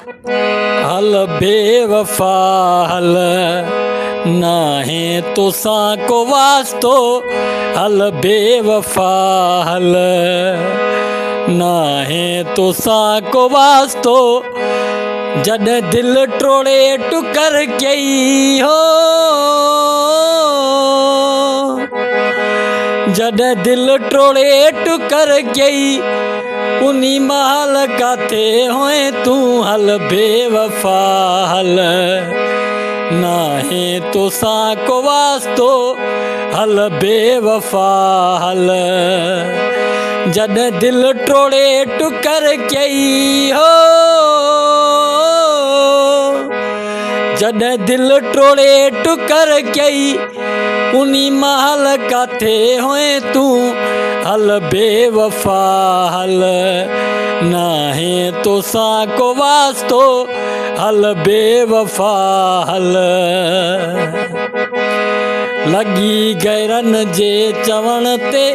हल बेवफा हल, नाहे तुसां को वास्तो। हल बेवफा हल, नाहे तुसां को वास्तो। जॾहिं दिल टोड़े टुकर कई हो, जॾहिं दिल टोड़े टुकर कई, उनी महल काथे होए तूं। हल बेवफा हल, नाहे तुसां को वास्तो। हल बेवफा हल, जॾहिं दिल टोड़े टुकर कई हो, जॾहिं दिल टोड़े टुकर कई, उनी महल काथे होए तूं। हल बेवफा हल, नाहे तुसां को वास्तो। हल बेवफा हल, लॻी गैरनि जे चवण ते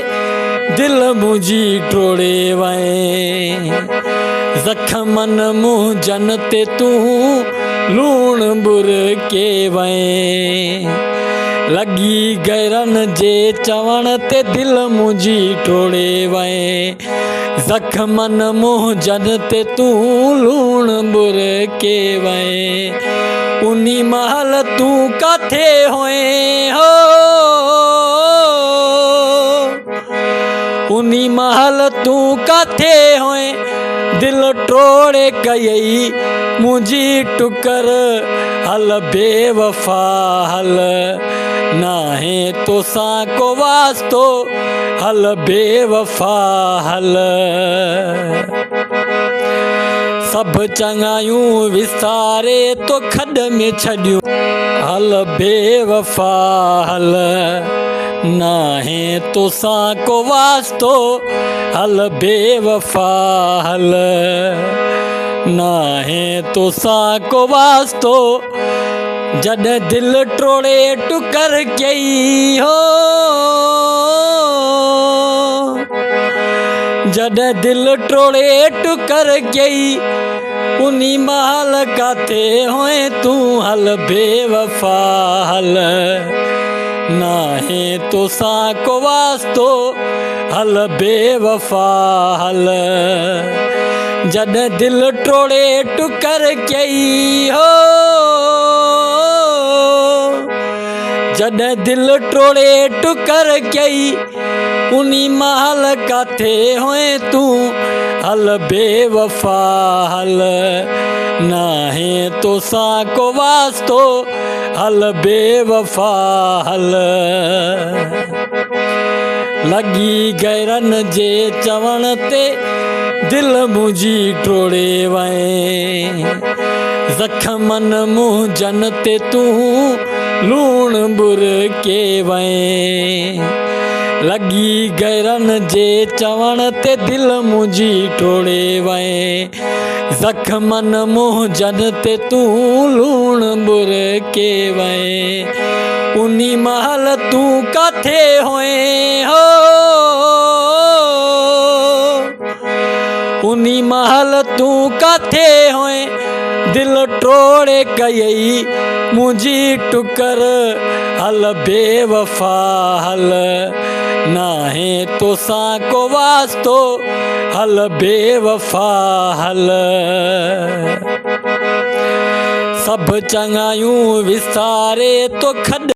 दिल मुंहिंजी टोड़े वएं। ज़ख़्मनि मुंहिंजनि ते तूं लूणु बुरके वएं। लॻी गैरनि जे चवण ते दिल मुंहिंजी टोड़े वएं। ज़ख़्मनि मुंहिंजनि ते तूं लूणु बुरके वएं। उनी महल तूं काथे होए हो, उनी महल तूं काथे होए। दिल टोड़े कयई मुंहिंजी टुकर। हल बेवफा हल, नाहे तुसां को वास्तो। हल बेवफा हल, सभु चङायूं विसारे तो खॾ में छॾियूं। हल बेवफा हल, नाहे तुसां को वास्तो। हल बेवफा हल, नाहे तुसां को वास्तो। जॾहिं दिल टोड़े टुकर कई हो, जॾहिं दिल टोड़े टुकर कई, उनी महल काथे होए तूं। हल बेवफा हल, नाहे तुसां को वास्तो। हल बेवफा हल, जॾहिं दिल टोड़े टुकर कई हो, जॾहिं दिल टोड़े टुकर कई, उनी महल काथे होए तूं। हल बेवफा हल, नाहे तुसां को वास्तो। हल बेवफा हल, लॻी गैरनि जे चवण ते दिल मुंहिंजी टोड़े वएं। ज़ख़्मनि मुंहिंजनि ते तूं लूणु बुरके वएं। लॻी गैरनि जे चवण ते दिल मुंहिंजी टोड़े वएं। ज़ख़्मनि मुंहिंजनि ते तूं लूणु बुरके वएं। उनी महल तूं काथे होए हो, उनी महल तूं काथे होए। दिल टोड़े कयई मुंहिंजी टुकर। हल बेवफा हल, नाहे तुसां को वास्तो। हल बेवफा हल, सभु चङायूं विसारे तो खॾ